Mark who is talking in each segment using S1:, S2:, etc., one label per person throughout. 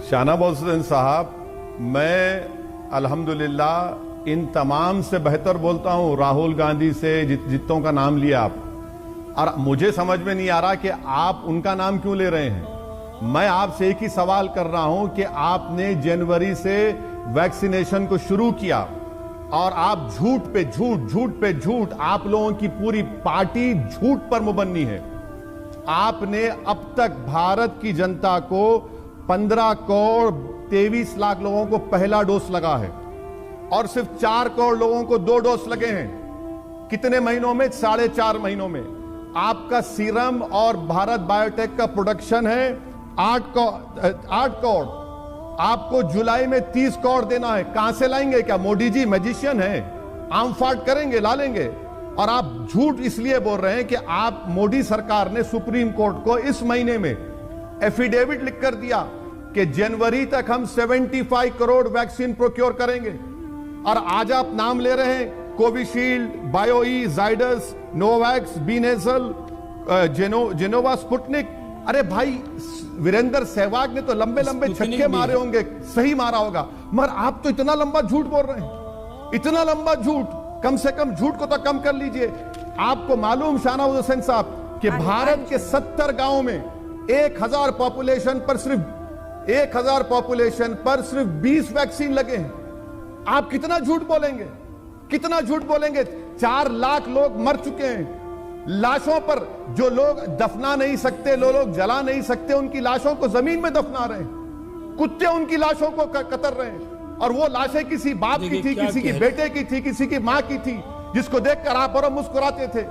S1: शाहनवाज हुसैन साहब, मैं अल्हम्दुलिल्लाह इन तमाम से बेहतर बोलता हूं राहुल गांधी से, जितों का नाम लिया आप, और मुझे समझ में नहीं आ रहा कि आप उनका नाम क्यों ले रहे हैं। मैं आपसे एक ही सवाल कर रहा हूं कि आपने जनवरी से वैक्सीनेशन को शुरू किया और आप झूठ पे झूठ, झूठ पे झूठ, आप लोगों की पूरी पार्टी झूठ पर मुबन्नी है। आपने अब तक भारत की जनता को 15 करोड़ 23 लाख लोगों को पहला डोज लगा है और सिर्फ 4 करोड़ लोगों को 2 डोज लगे हैं। कितने महीनों में? 4.5 महीनों में। आपका सीरम और भारत बायोटेक का प्रोडक्शन है 8 करोड़। आपको जुलाई में 30 करोड़ देना है। कहां से लाएंगे? क्या मोदी जी मैजिशियन है? आम फाट करेंगे, ला लेंगे। और आप झूठ इसलिए बोल रहे हैं कि आप, मोदी सरकार ने सुप्रीम कोर्ट को इस महीने में एफिडेविट लिखकर दिया कि जनवरी तक हम 75 करोड़ वैक्सीन प्रोक्योर करेंगे। और आज आप नाम ले रहे हैं Covishield, Bio E, Zydus, Novavax, B nasal, Gennova, Sputnik. अरे भाई, वीरेंद्र सहवाग ने तो लंबे लंबे छक्के मारे होंगे, सही मारा होगा, मगर आप तो इतना लंबा झूठ बोल रहे हैं, इतना लंबा झूठ। कम से कम झूठ को तो कम कर लीजिए। आपको मालूम शाहनवाज हुसैन साहब कि भारत के 70 गांवों में 1000 पॉपुलेशन पर सिर्फ 20 वैक्सीन लगे हैं। आप कितना झूठ बोलेंगे, कितना झूठ बोलेंगे? 4 लाख लोग मर चुके हैं। लाशों पर जो लोग दफना नहीं सकते, लोग जला नहीं सकते, उनकी लाशों को जमीन में दफना रहे हैं। कुत्ते उनकी लाशों को कतर रहे हैं। और वो लाशें किसी बाप की थी, किसी की बेटे की थी, किसी की मां की थी, जिसको देखकर आप और मुस्कुराते थे।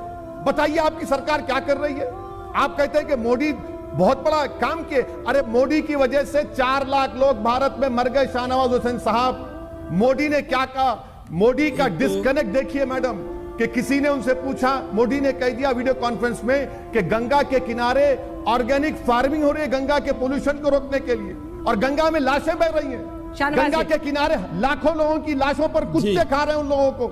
S1: बताइए आपकी सरकार क्या कर रही है? आप कहते हैं कि मोदी बहुत बड़ा काम किए। अरे मोदी की वजह से 4 लाख लोग भारत में मर गए। शाहनवाज हुसैन साहब, मोदी ने क्या कहा? मोदी का डिस्कनेक्ट देखिए मैडम, कि किसी ने उनसे पूछा, मोदी ने कह दिया वीडियो कॉन्फ्रेंस में कि गंगा के किनारे ऑर्गेनिक फार्मिंग हो रही है गंगा के पोल्यूशन को रोकने के लिए, और गंगा में लाशें बह रही हैं। गंगा के किनारे लाखों लोगों की लाशों पर कुत्ते खा रहे हैं उन लोगों को।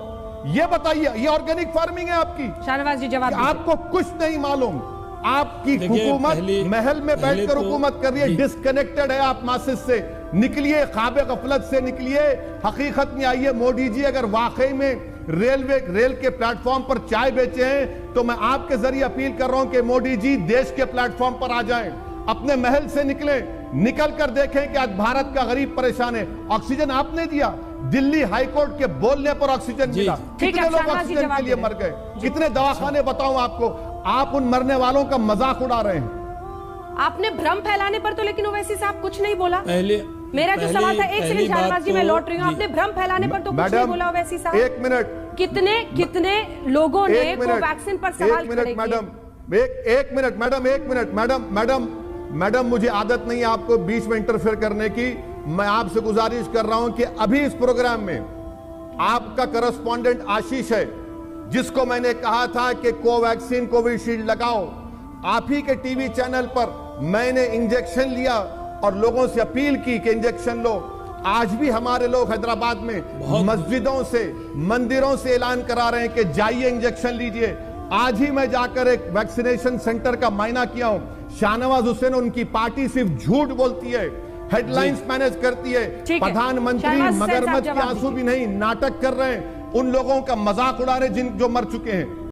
S1: ये बताइए, ये ऑर्गेनिक फार्मिंग है आपकी?
S2: शाहनवाज जी जवाब दीजिए।
S1: आपको कुछ नहीं मालूम। आपकी हुकूमत महल में बैठकर हुकूमत कर रही है, डिस्कनेक्टेड है आप मासिस से। निकलिए, ख्वाब गफलत से निकलिए, हकीकत में आइए। मोदी जी अगर वाकई में रेल के प्लेटफॉर्म पर चाय बेचे हैं, तो मैं आपके जरिए अपील कर रहा हूं कि मोदी जी देश के प्लेटफॉर्म पर आ जाएं, अपने महल से निकले, निकल कर देखें कि आज भारत का गरीब परेशान है। ऑक्सीजन आपने दिया, दिल्ली हाईकोर्ट के बोलने पर ऑक्सीजन मिला। कितने लोग ऑक्सीजन के लिए मर गए, कितने दवाखाने बताऊं आपको। आप उन मरने वालों का मजाक उड़ा रहे हैं।
S2: आपने भ्रम फैलाने पर तो लेकिन ओवैसी साहब कुछ नहीं बोला। मेरा जो सवाल था, एक सेकंड शाहनवाज जी, मैं लौट रही हूँ। आपने भ्रम फैलाने पर तो कुछ नहीं बोला ओवैसी साहब।
S1: 1 मिनट।
S2: कितने लोगों ने कोवैक्सीन पर सवाल खड़े किए?
S1: मैडम, मुझे आदत नहीं है आपको बीच में इंटरफेयर करने की। मैं आपसे गुजारिश कर रहा हूं कि अभी इस प्रोग्राम में आपका करस्पॉन्डेंट आशीष है, जिसको मैंने कहा था कि कोवैक्सीन, कोविशील्ड लगाओ। आप ही के टीवी चैनल पर मैंने इंजेक्शन लिया और लोगों से अपील की कि इंजेक्शन लो। आज भी हमारे लोग हैदराबाद में मस्जिदों से, मंदिरों से ऐलान करा रहे हैं कि जाइए इंजेक्शन लीजिए। आज ही मैं जाकर एक वैक्सीनेशन सेंटर का मायना किया हूं। शाहनवाज हुसैन, उनकी पार्टी सिर्फ झूठ बोलती है, हेडलाइंस मैनेज करती है। प्रधानमंत्री मगरमच्छ के आंसू भी नहीं, नाटक कर रहे हैं। उन लोगों का मजाक उड़ा रहे जो मर चुके हैं।